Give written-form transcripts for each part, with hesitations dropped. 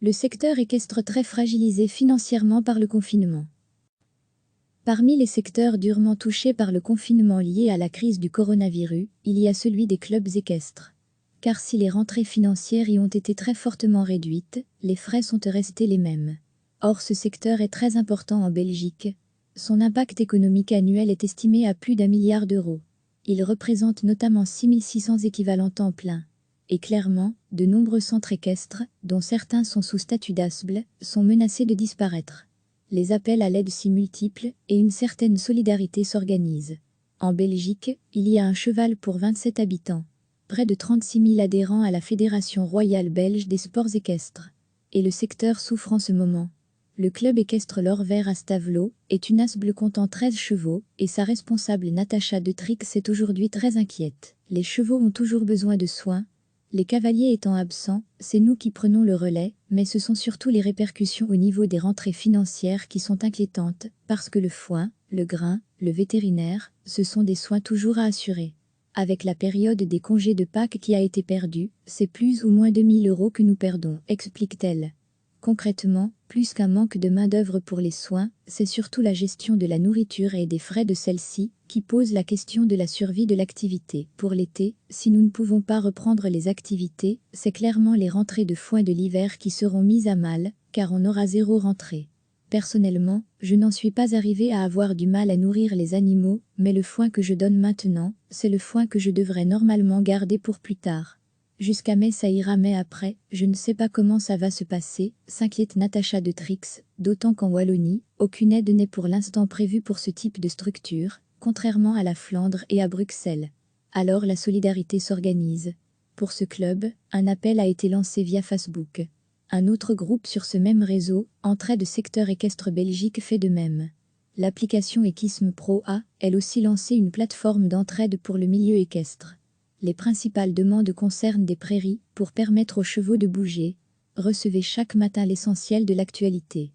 Le secteur équestre très fragilisé financièrement par le confinement. Parmi les secteurs durement touchés par le confinement lié à la crise du coronavirus, il y a celui des clubs équestres. Car si les rentrées financières y ont été très fortement réduites, les frais sont restés les mêmes. Or ce secteur est très important en Belgique. Son impact économique annuel est estimé à plus d'1 milliard d'euros. Il représente notamment 6600 équivalents temps plein. Et clairement, de nombreux centres équestres, dont certains sont sous statut d'ASBL, sont menacés de disparaître. Les appels à l'aide s'y multiplient et une certaine solidarité s'organise. En Belgique, il y a un cheval pour 27 habitants. Près de 36 000 adhérents à la Fédération royale belge des sports équestres. Et le secteur souffre en ce moment. Le club équestre L'Or Vert à Stavelot est une ASBL comptant 13 chevaux et sa responsable Natacha de Trix est aujourd'hui très inquiète. Les chevaux ont toujours besoin de soins. Les cavaliers étant absents, c'est nous qui prenons le relais, mais ce sont surtout les répercussions au niveau des rentrées financières qui sont inquiétantes, parce que le foin, le grain, le vétérinaire, ce sont des soins toujours à assurer. Avec la période des congés de Pâques qui a été perdue, c'est plus ou moins 2 000 € que nous perdons, explique-t-elle. Concrètement, plus qu'un manque de main-d'œuvre pour les soins, c'est surtout la gestion de la nourriture et des frais de celle-ci qui pose la question de la survie de l'activité. Pour l'été, si nous ne pouvons pas reprendre les activités, c'est clairement les rentrées de foin de l'hiver qui seront mises à mal, car on aura 0 rentrée. Personnellement, je n'en suis pas arrivée à avoir du mal à nourrir les animaux, mais le foin que je donne maintenant, c'est le foin que je devrais normalement garder pour plus tard. Jusqu'à mai ça ira, mais après, je ne sais pas comment ça va se passer, s'inquiète Natacha de Trix, d'autant qu'en Wallonie, aucune aide n'est pour l'instant prévue pour ce type de structure, contrairement à la Flandre et à Bruxelles. Alors la solidarité s'organise. Pour ce club, un appel a été lancé via Facebook. Un autre groupe sur ce même réseau, Entraide Secteur Équestre Belgique, fait de même. L'application Equisme Pro a, elle aussi, lancé une plateforme d'entraide pour le milieu équestre. Les principales demandes concernent des prairies pour permettre aux chevaux de bouger. Recevez chaque matin l'essentiel de l'actualité.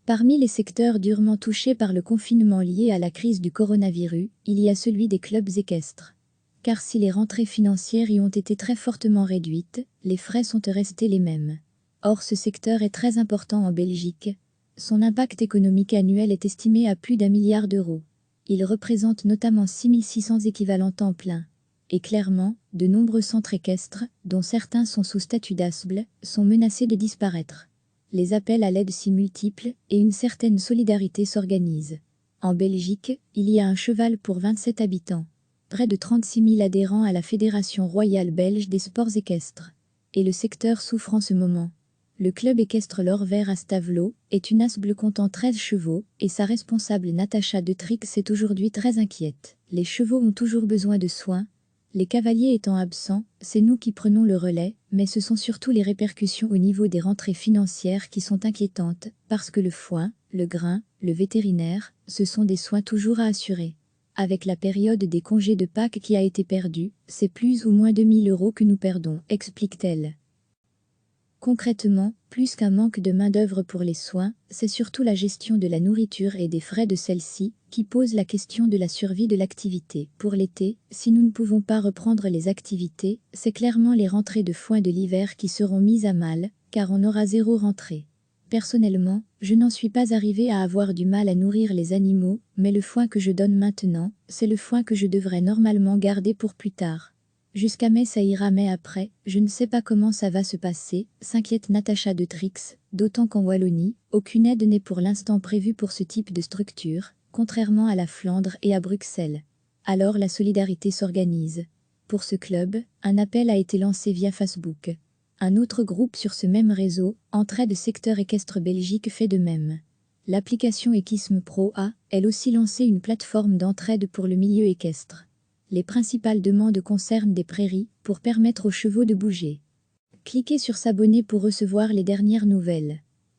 Parmi les secteurs durement touchés par le confinement lié à la crise du coronavirus, il y a celui des clubs équestres. Car si les rentrées financières y ont été très fortement réduites, les frais sont restés les mêmes. Or ce secteur est très important en Belgique. Son impact économique annuel est estimé à plus d'1 milliard d'euros. Il représente notamment 6600 équivalents temps plein. Et clairement, de nombreux centres équestres, dont certains sont sous statut d'ASBL, sont menacés de disparaître. Les appels à l'aide s'y multiplient et une certaine solidarité s'organise. En Belgique, il y a un cheval pour 27 habitants. Près de 36 000 adhérents à la Fédération royale belge des sports équestres. Et le secteur souffre en ce moment. Le club équestre L'Or Vert à Stavelot est une ASBL comptant 13 chevaux et sa responsable Natacha de Trix est aujourd'hui très inquiète. Les chevaux ont toujours besoin de soins. Les cavaliers étant absents, c'est nous qui prenons le relais, mais ce sont surtout les répercussions au niveau des rentrées financières qui sont inquiétantes, parce que le foin, le grain, le vétérinaire, ce sont des soins toujours à assurer. Avec la période des congés de Pâques qui a été perdue, c'est plus ou moins 2 000 € que nous perdons, explique-t-elle. Concrètement, plus qu'un manque de main-d'œuvre pour les soins, c'est surtout la gestion de la nourriture et des frais de celle-ci qui pose la question de la survie de l'activité. Pour l'été, si nous ne pouvons pas reprendre les activités, c'est clairement les rentrées de foin de l'hiver qui seront mises à mal, car on aura 0 rentrée. Personnellement, je n'en suis pas arrivée à avoir du mal à nourrir les animaux, mais le foin que je donne maintenant, c'est le foin que je devrais normalement garder pour plus tard. Jusqu'à mai ça ira, mais après, je ne sais pas comment ça va se passer, s'inquiète Natacha de Trix, d'autant qu'en Wallonie, aucune aide n'est pour l'instant prévue pour ce type de structure, contrairement à la Flandre et à Bruxelles. Alors la solidarité s'organise. Pour ce club, un appel a été lancé via Facebook. Un autre groupe sur ce même réseau, Entraide Secteur Équestre Belgique, fait de même. L'application Equisme Pro a, elle aussi, lancé une plateforme d'entraide pour le milieu équestre. Les principales demandes concernent des prairies pour permettre aux chevaux de bouger. Cliquez sur s'abonner pour recevoir les dernières nouvelles.